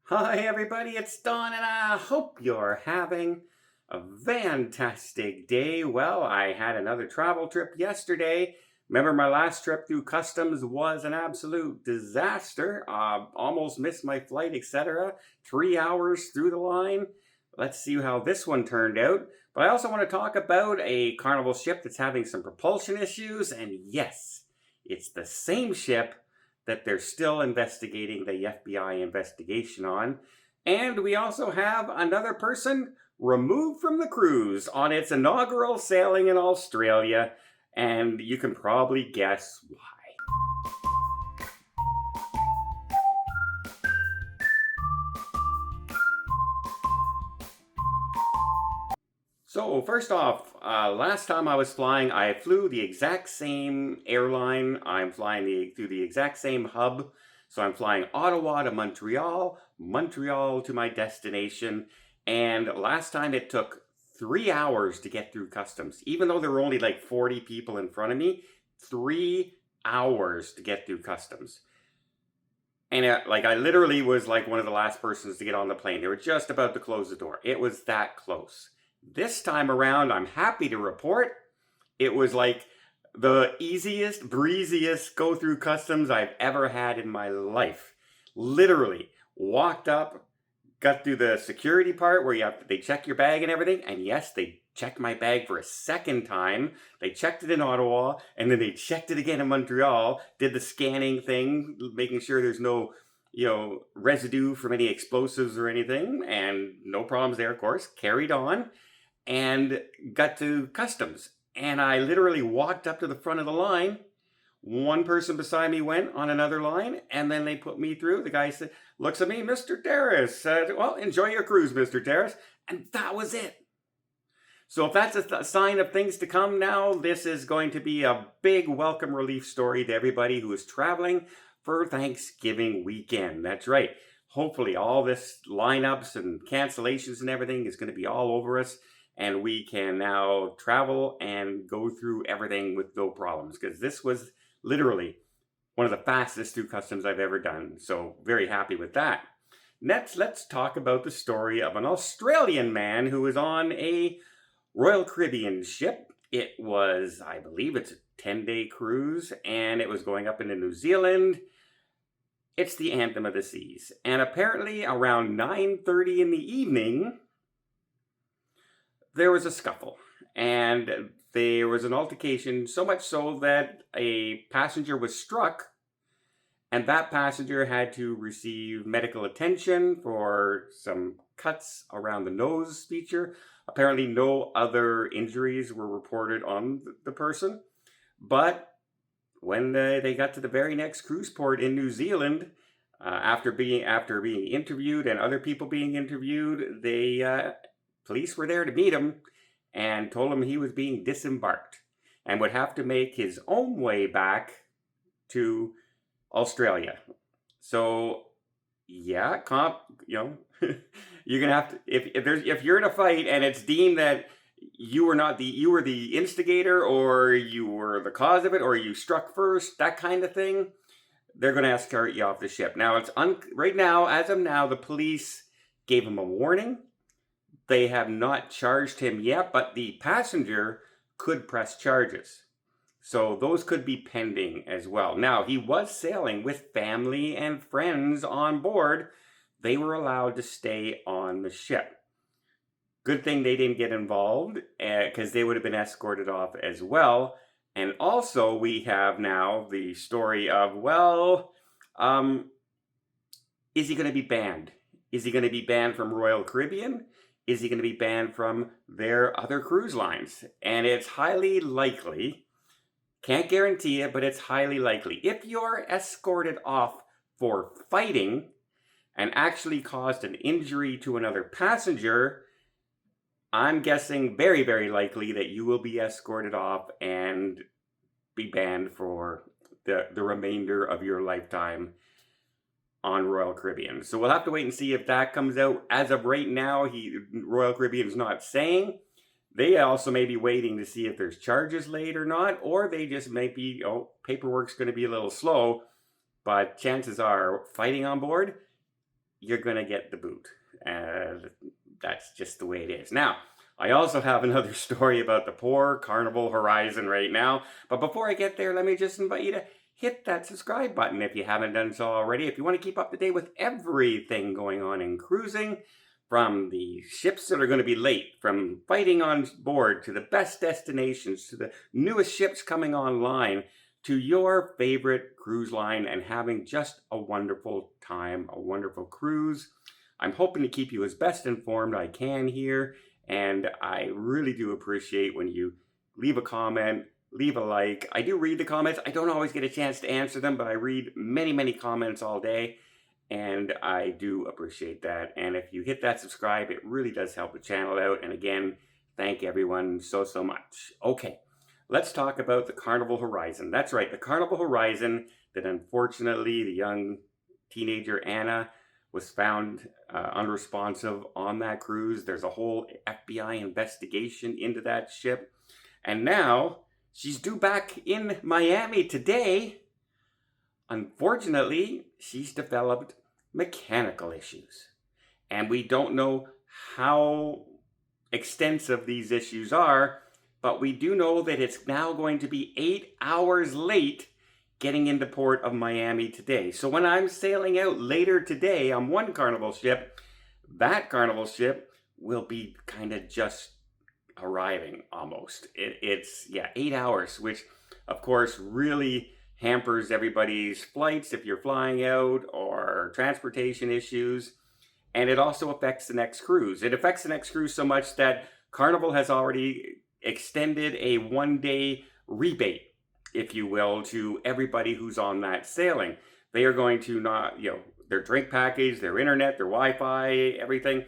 Hi, everybody, it's Don, and I hope you're having a fantastic day. Well, I had another travel trip yesterday. Remember, my last trip through customs was an absolute disaster. Almost missed my flight, etc. 3 hours through the line. Let's see how this one turned out. But I also want to talk about a Carnival ship that's having some propulsion issues, and yes, it's the same ship that they're still investigating the FBI investigation on. And we also have another person removed from the cruise on its inaugural sailing in Australia, and you can probably guess why. So first off, last time I was flying, I flew the exact same airline. I'm flying through the exact same hub. So I'm flying Ottawa to Montreal, Montreal to my destination. And last time it took 3 hours to get through customs. Even though there were only like 40 people in front of me, 3 hours to get through customs. And I literally was like one of the last persons to get on the plane. They were just about to close the door. It was that close. This time around, I'm happy to report, it was like the easiest, breeziest go through customs I've ever had in my life. Literally, walked up, got through the security part where they check your bag and everything, and yes, they checked my bag for a second time. They checked it in Ottawa, and then they checked it again in Montreal, did the scanning thing, making sure there's no residue from any explosives or anything, and no problems there, of course. Carried on and got to customs. And I literally walked up to the front of the line. One person beside me went on another line, and then they put me through. The guy said, looks at me, Mr. Terrace. Well, enjoy your cruise, Mr. Terrace. And that was it. So if that's a sign of things to come now, this is going to be a big welcome relief story to everybody who is traveling for Thanksgiving weekend. That's right. Hopefully all this lineups and cancellations and everything is going to be all over us, and we can now travel and go through everything with no problems, because this was literally one of the fastest through customs I've ever done. So very happy with that. Next, let's talk about the story of an Australian man who was on a Royal Caribbean ship. It was, I believe it's a 10-day cruise, and it was going up into New Zealand. It's the Anthem of the Seas. And apparently around 9:30 in the evening, there was a scuffle, and there was an altercation, so much so that a passenger was struck, and that passenger had to receive medical attention for some cuts around the nose feature. Apparently no other injuries were reported on the person, but when they got to the very next cruise port in New Zealand, after being interviewed and other people being interviewed, police were there to meet him and told him he was being disembarked and would have to make his own way back to Australia. So, yeah, you're gonna have to, if you're in a fight and it's deemed that you were the instigator, or you were the cause of it, or you struck first, that kind of thing, they're gonna escort you off the ship. Now right now, as of now, the police gave him a warning. They have not charged him yet, but the passenger could press charges. So those could be pending as well. Now, he was sailing with family and friends on board. They were allowed to stay on the ship. Good thing they didn't get involved, because they would have been escorted off as well. And also, we have now the story of, is he going to be banned? Is he going to be banned from Royal Caribbean? Is he going to be banned from their other cruise lines? And it's highly likely, can't guarantee it, but it's highly likely. If you're escorted off for fighting and actually caused an injury to another passenger, I'm guessing very, very likely that you will be escorted off and be banned for the remainder of your lifetime on Royal Caribbean. So we'll have to wait and see if that comes out. As of right now, Royal Caribbean's not saying. They also may be waiting to see if there's charges laid or not, or they just might be, paperwork's going to be a little slow, but chances are, fighting on board, you're going to get the boot. That's just the way it is. Now, I also have another story about the poor Carnival Horizon right now. But before I get there, let me just invite you to hit that subscribe button if you haven't done so already. If you want to keep up to date with everything going on in cruising, from the ships that are going to be late, from fighting on board, to the best destinations, to the newest ships coming online, to your favorite cruise line and having just a wonderful time, a wonderful cruise. I'm hoping to keep you as best informed I can here, and I really do appreciate when you leave a comment, leave a like. I do read the comments. I don't always get a chance to answer them, but I read many, many comments all day, and I do appreciate that. And if you hit that subscribe, it really does help the channel out. And again, thank everyone so much. Okay, let's talk about the Carnival Horizon. That's right, the Carnival Horizon that unfortunately the young teenager Anna was found unresponsive on that cruise. There's a whole FBI investigation into that ship. And now she's due back in Miami today. Unfortunately, she's developed mechanical issues. And we don't know how extensive these issues are, but we do know that it's now going to be 8 hours late getting into port of Miami today. So when I'm sailing out later today on one Carnival ship, that Carnival ship will be kind of just arriving almost. It's 8 hours, which of course really hampers everybody's flights if you're flying out, or transportation issues. And it also affects the next cruise. It affects the next cruise so much that Carnival has already extended a 1-day rebate, if you will, to everybody who's on that sailing. They are going to not, their drink package, their internet, their Wi-Fi, everything,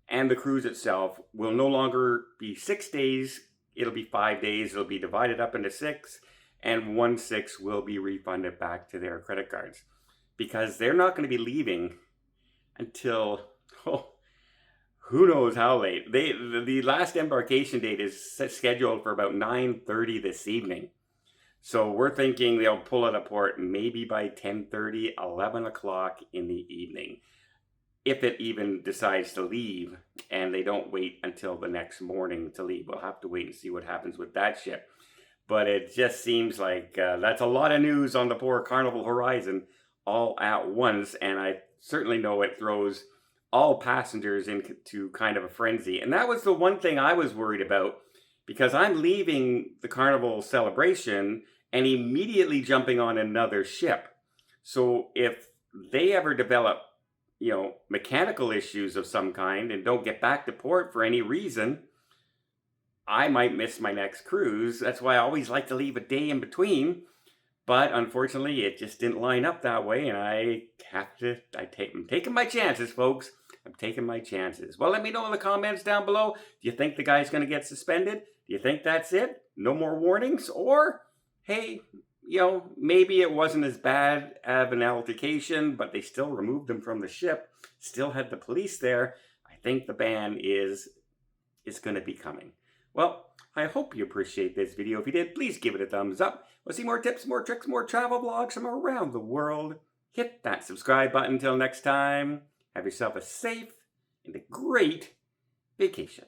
and the cruise itself will no longer be 6 days. It'll be 5 days. It'll be divided up into 6, and 1/6 will be refunded back to their credit cards, because they're not going to be leaving until, who knows how late. The last embarkation date is scheduled for about 9:30 this evening. So we're thinking they'll pull out of port maybe by 10:30, 11 o'clock in the evening, if it even decides to leave, and they don't wait until the next morning to leave. We'll have to wait and see what happens with that ship. But it just seems like that's a lot of news on the poor Carnival Horizon all at once, and I certainly know it throws all passengers into kind of a frenzy. And that was the one thing I was worried about, because I'm leaving the Carnival celebration and immediately jumping on another ship. So if they ever develop, mechanical issues of some kind and don't get back to port for any reason, I might miss my next cruise. That's why I always like to leave a day in between. But unfortunately, it just didn't line up that way, and I'm taking my chances, folks. I'm taking my chances. Well, let me know in the comments down below. Do you think the guy's going to get suspended? Do you think that's it? No more warnings? Or, hey, maybe it wasn't as bad of an altercation, but they still removed him from the ship, still had the police there. I think the ban is going to be coming. Well, I hope you appreciate this video. If you did, please give it a thumbs up. Want to see more tips, more tricks, more travel vlogs from around the world? Hit that subscribe button. Until next time, have yourself a safe and a great vacation.